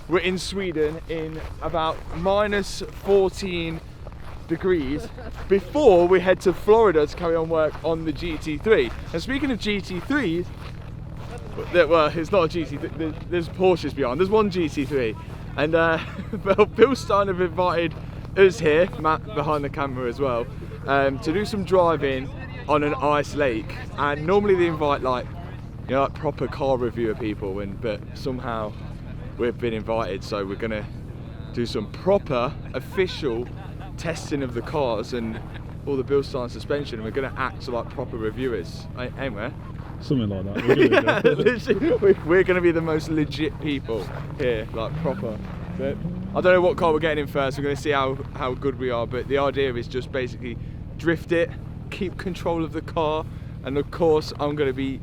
we're in Sweden in about -14 degrees before we head to Florida to carry on work on the GT3. And speaking of GT3s, well, it's not a GT3, there's Porsches behind, there's one GT3. And well, Bilstein have invited us here, Matt behind the camera as well, to do some driving on an ice lake. And normally they invite like, you know, like proper car reviewer people, but somehow we've been invited, so we're gonna do some proper official testing of the cars and all the Bilstein suspension. We're gonna act like proper reviewers. Anyway, something like that. Literally, we're gonna be the most legit people here, like proper. But I don't know what car we're getting in first. We're gonna see how good we are. But the idea is just basically drift it, keep control of the car, and of course I'm gonna be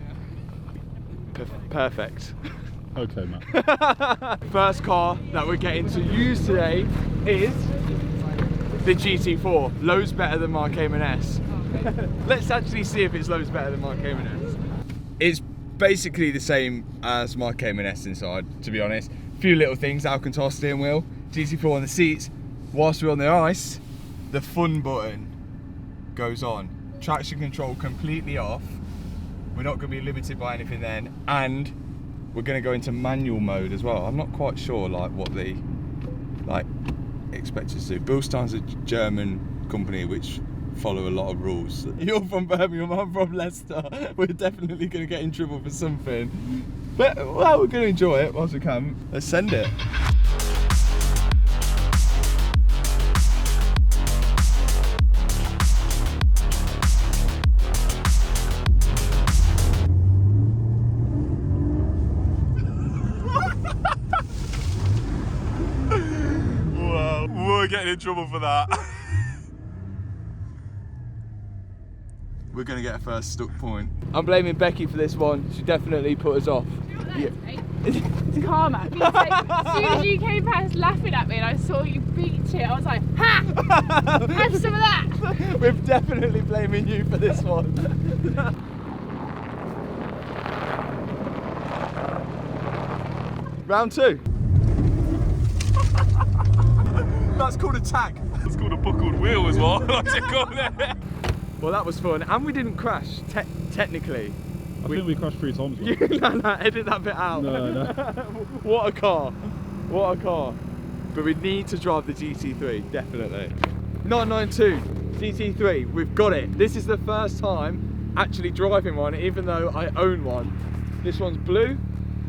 perfect. Okay, Matt. First car that we're getting to use today is the GT4. Loads better than my Cayman S. Let's actually see if it's loads better than my Cayman S. It's basically the same as my Cayman S inside, to be honest. A few little things: Alcantara steering wheel, GT4 on the seats. Whilst we're on the ice, the fun button goes on. Traction control completely off. We're not going to be limited by anything then, and we're going to go into manual mode as well. I'm not quite sure like what they expect us to do. Bilstein's a German company which follow a lot of rules. You're from Birmingham, I'm from Leicester. We're definitely going to get in trouble for something, but well, we're going to enjoy it whilst we can. Let's send it. We're getting in trouble for that. We're gonna get a first stuck point. I'm blaming Becky for this one. She definitely put us off. Yeah. It's karma. As soon as you came past laughing at me and I saw you beat it, I was like, ha! Have some of that! We're definitely blaming you for this one. Round two. That's called a tag. It's called a buckled wheel as well. What's it called? Well, that was fun, and we didn't crash. Technically, I think we crashed 3 times. No, edit that bit out. No. What a car! What a car! But we need to drive the GT3, definitely. 992 GT3, we've got it. This is the first time actually driving one, even though I own one. This one's blue,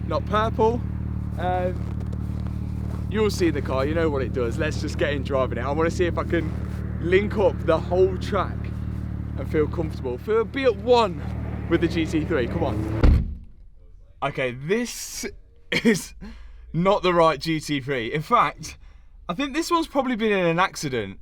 not purple. You'll see the car, you know what it does. Let's just get in driving it. I want to see if I can link up the whole track and feel comfortable. Be at one with the GT3, come on. Okay, this is not the right GT3. In fact, I think this one's probably been in an accident,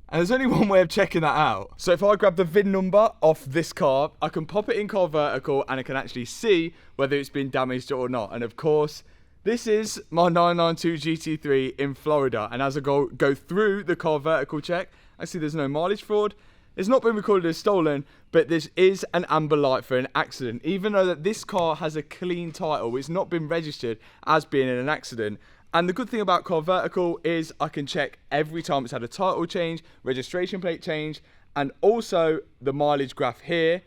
and there's only one way of checking that out. So if I grab the VIN number off this car, I can pop it in car vertical and I can actually see whether it's been damaged or not. And of course, this is my 992 GT3 in Florida, and as I go through the car vertical check, I see there's no mileage fraud. It's not been recorded as stolen, but this is an amber light for an accident. Even though that this car has a clean title, it's not been registered as being in an accident. And the good thing about car vertical is I can check every time it's had a title change, registration plate change, and also the mileage graph here.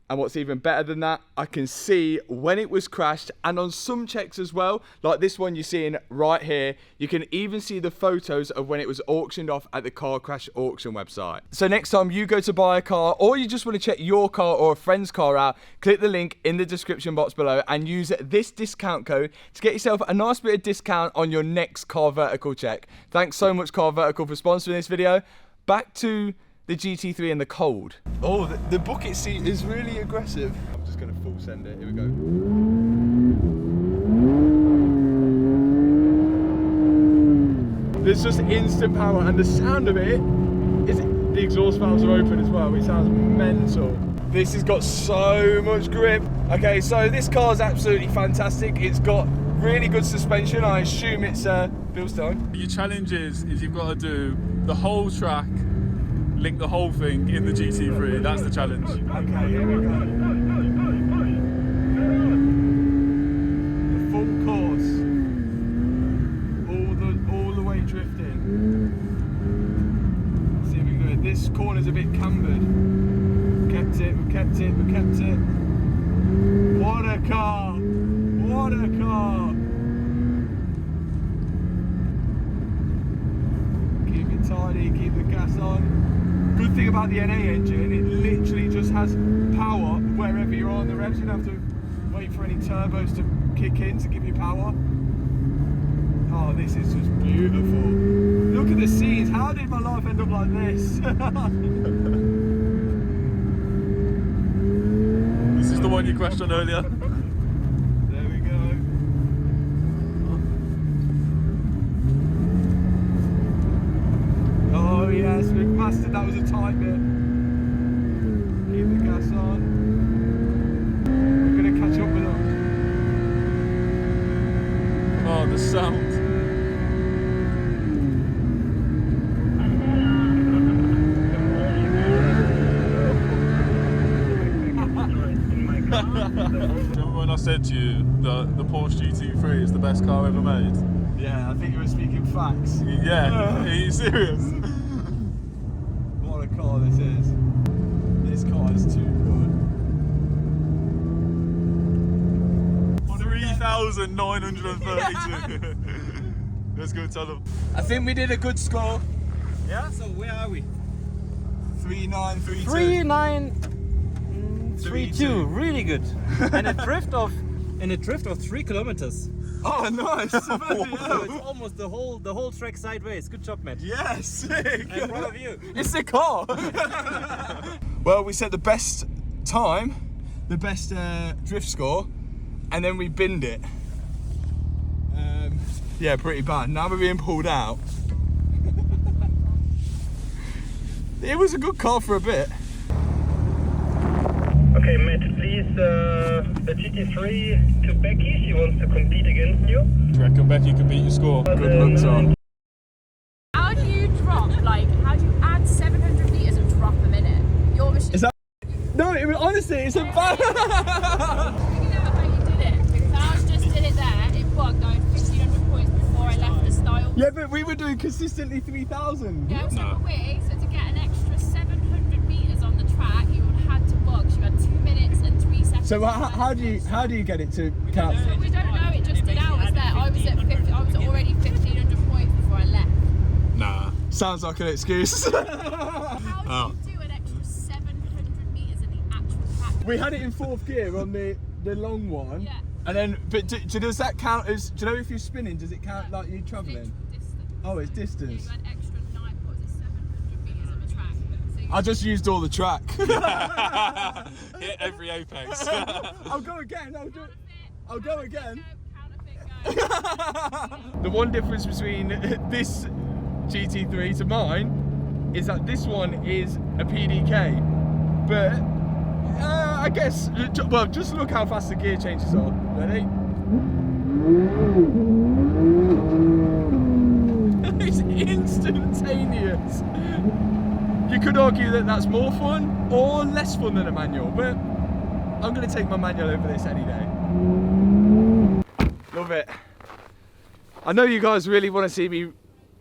And what's even better than that, I can see when it was crashed, and on some checks as well, like this one you're seeing right here, you can even see the photos of when it was auctioned off at the car crash auction website. So next time you go to buy a car, or you just want to check your car or a friend's car out, click the link in the description box below and use this discount code to get yourself a nice bit of discount on your next car vertical check. Thanks so much, Car Vertical, for sponsoring this video. Back to the GT3 in the cold. Oh, the bucket seat is really aggressive. I'm just going to full send it. Here we go. There's just instant power, and the sound of it is the exhaust valves are open as well. It sounds mental. This has got so much grip. Okay, so this car is absolutely fantastic. It's got really good suspension. I assume it's Bilstein. Your challenge is you've got to do the whole track, link the whole thing in the GT3. That's the challenge. Okay, here we go. The full course. was a bit cambered. Kept it, we kept it, we kept it. What a car! What a car! Keep it tidy, keep the gas on. Good thing about the NA engine, it literally just has power wherever you're on the revs. You don't have to wait for any turbos to kick in to give you power. Oh, this is just beautiful. Look at the scenes. How did my life end up like this? This is the one you questioned earlier. There we go. Oh yes, we've mastered. That was a tight bit. Keep the gas on. We're going to catch up with them. Oh, the sound. Remember when I said to you that the Porsche GT3 is the best car ever made? Yeah, I think you were speaking facts. Yeah, are you serious? What a car this is. This car is too good. 3,932. Let's go tell them. I think we did a good score. Yeah, so where are we? 3932. 3932, really good. And a drift of 3 kilometers. Oh, nice. So it's almost the whole track sideways. Good job, Matt. Yes, sick. I'm proud of you. It's the car. Well, we set the best time, the best drift score, and then we binned it. Yeah, pretty bad. Now we're being pulled out. It was a good car for a bit. Okay, Matt, please, the GT3 to Becky, she wants to compete against you. Do you reckon Becky could beat your score? Good luck, Tom. How do you drop, how do you add 700 metres of drop a minute? Your machine. Is that... No, honestly, it's a bad... Figured out how you did it, because I just did it there, it bugged, I had 1,500 points before I left the style. Yeah, but we were doing consistently 3,000. Yeah, so were we, so to get an extra 700 metres on the track, you would have had to bug, so you had 2 minutes and 3 seconds. So how do you get it to count? We don't know, it just did out as there. I was already 1,500 points before I left. Nah. Sounds like an excuse. How do you do an extra 700 metres in the actual track? We had it in 4th gear on the long one. Yeah. And then, but does that count as, do you know if you're spinning, does it count like you travelling? Literal distance. Oh, it's Yeah, distance. you had extra 700 metres of a track. So you I just used all the track. Hit every apex. I'll go again, I'll go again. Counterfeit, The one difference between this GT3 to mine is that this one is a PDK, but I guess, well, just look how fast the gear changes are. Ready? It's instantaneous. You could argue that that's more fun or less fun than a manual, but I'm going to take my manual over this any day. Love it. I know you guys really want to see me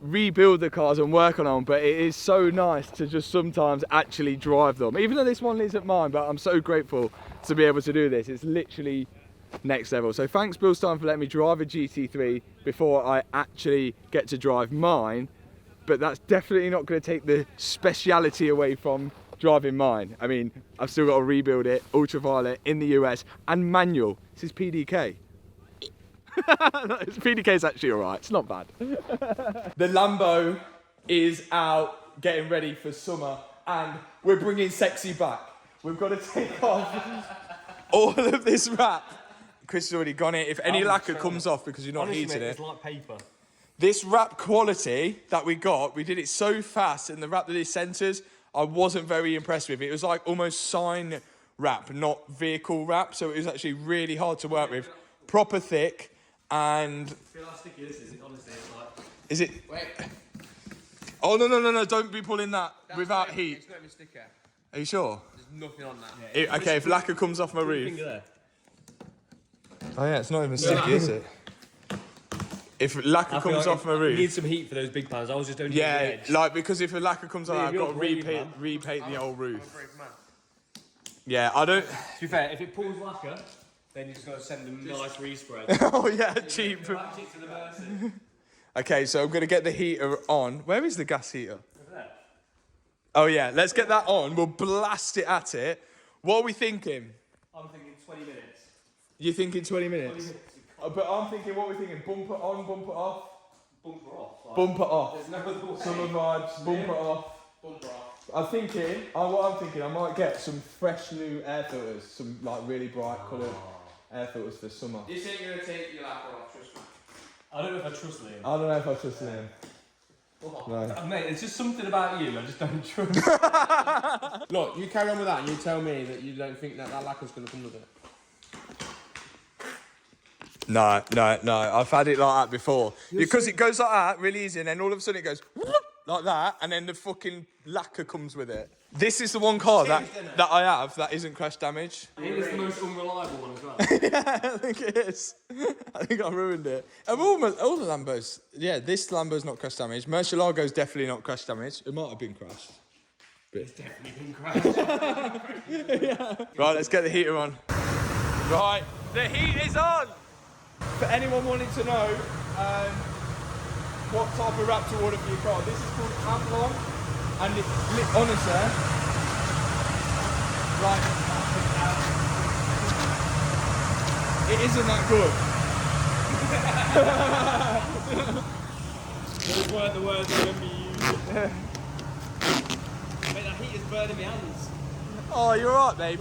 rebuild the cars and work on them, but it is so nice to just sometimes actually drive them. Even though this one isn't mine, but I'm so grateful to be able to do this. It's literally next level. So thanks Bilstein for letting me drive a GT3 before I actually get to drive mine. But that's definitely not going to take the speciality away from driving mine. I mean, I've still got to rebuild it, ultraviolet in the US and manual. This is PDK. PDK is actually alright, it's not bad. The Lambo is out getting ready for summer and we're bringing sexy back. We've got to take off all of this wrap. Chris has already gone in. If any lacquer comes off because you're not heating it. It's like paper. This wrap quality that we got, we did it so fast and the wrap that they sent us, I wasn't very impressed with. It was like almost sign wrap, not vehicle wrap. So it was actually really hard to work with. Proper thick. And Feel how sticky this is, honestly, it's like... is it? Wait. Oh no! Don't be pulling that without heat. It's not even sticker. Are you sure? There's nothing on that. Okay, if lacquer comes off my roof. Finger there. Oh yeah, it's not even sticky, is it? If lacquer I feel comes like off my You roof. need some heat for those big pans. I was just only Yeah, on the edge. like because if a lacquer comes on, Yeah, I've you're got to brave, man. repaint the old roof. Yeah, I don't. To be fair, if it pulls lacquer, then you just got to send them nice respread. Oh yeah, cheap. Match it to the Mercy. Okay, so I'm gonna get the heater on. Where is the gas heater? Over there. Oh yeah, let's get that on. We'll blast it at it. What are we thinking? I'm thinking 20 minutes. You're thinking 20 minutes? But I'm thinking, what are we thinking? Bumper on, bumper off? Bumper off. Like, Bumper off. There's no other way. Summer vibes, bumper off. Bumper off. I'm thinking, what I'm thinking, I might get some fresh new air filters, some like really bright coloured air filters for summer. This ain't gonna take your lacquer off, trust me. I don't know if I trust Liam. I don't know if I trust him. No. Mate, it's just something about you I just don't trust. Look, you carry on with that and you tell me that you don't think that lacquer's gonna come with it. No, I've had it like that before. Because it goes like that, really easy, and then all of a sudden it goes whoop, like that, and then the fucking lacquer comes with it. This is the one car that I have that isn't crash damage. I think it's the most unreliable one as well. Yeah, I think it is. I think I ruined it. Of all the Lambos, yeah, this Lambo's not crash damage. Murcielago's definitely not crash damage. It might have been crashed. It's definitely been crashed. Yeah. Right, let's get the heater on. Right, the heat is on! For anyone wanting to know what type of wrap to order for your car, this is called Armstrong, and honestly, like, it isn't that good. Those weren't the words I remember you used. Mate, that heat is burning my hands. Oh, you're right, babe.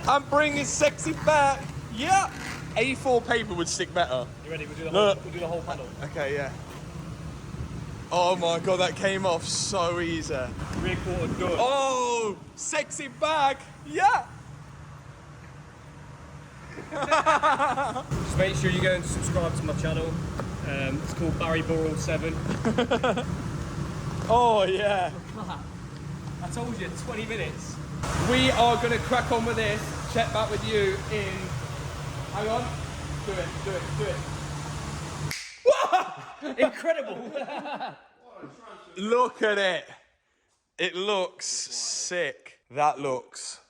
I'm bringing sexy back. Yeah. A4 paper would stick better. You ready? We'll do the whole panel. Okay, yeah. Oh my god, that came off so easy. 3/4 done. Oh, sexy bag. Yeah. Just make sure you go and subscribe to my channel. It's called Barry Burrell 7. Oh yeah. I told you, 20 minutes. We are gonna crack on with this. Check back with you in. Hang on. Do it. Incredible. Look at it. It looks sick. That looks.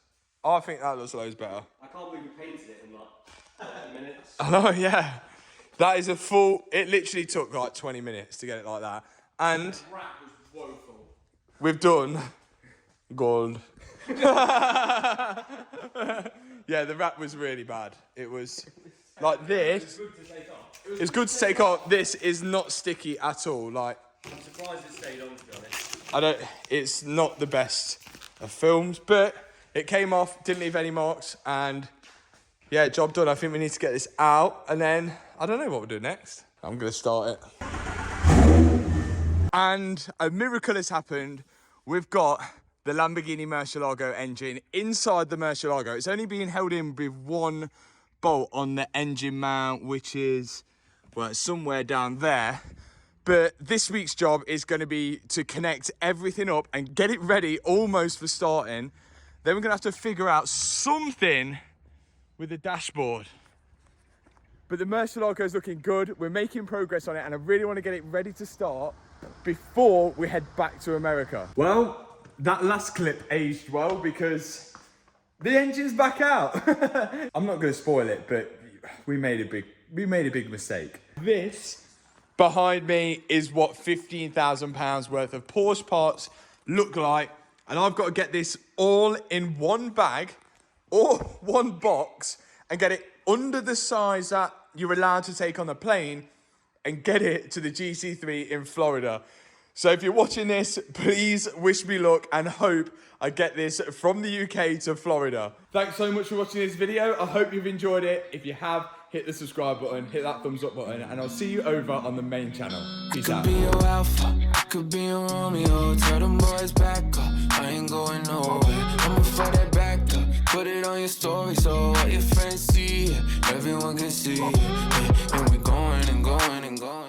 I think that looks loads better. I can't believe we painted it in like 20 minutes. I know, yeah. That is a full. It literally took like 20 minutes to get it like that. And The wrap was woeful. we've done gold. Yeah, the wrap was really bad. It was like this. It's good to take off. This is not sticky at all. Like, I'm surprised it stayed on, to be honest. it's not the best of films, but it came off, didn't leave any marks, and yeah, job done. I think we need to get this out, and then I don't know what we'll do next. I'm gonna start it. And a miracle has happened. We've got the Lamborghini Murcielago engine inside the Murcielago. It's only being held in with one bolt on the engine mount, which is, well, somewhere down there. But this week's job is going to be to connect everything up and get it ready almost for starting. Then we're going to have to figure out something with the dashboard. But the Murcielago is looking good. We're making progress on it, and I really want to get it ready to start before we head back to America. Well, that last clip aged well because the engine's back out. I'm not going to spoil it, but we made a big mistake. This behind me is what £15,000 worth of Porsche parts look like, and I've got to get this all in one bag or one box and get it under the size that you're allowed to take on a plane and get it to the GT3 in Florida. So if you're watching this, please wish me luck and hope I get this from the UK to Florida. Thanks so much for watching this video. I hope you've enjoyed it. If you have, hit the subscribe button, hit that thumbs up button, and I'll see you over on the main channel. Peace out. Could be your alpha, could be your Romeo. Tell them boys back up, I ain't going nowhere. I'ma for that back up, put it on your story so all your friends see it. Everyone can see it, yeah. And we're going and going and going.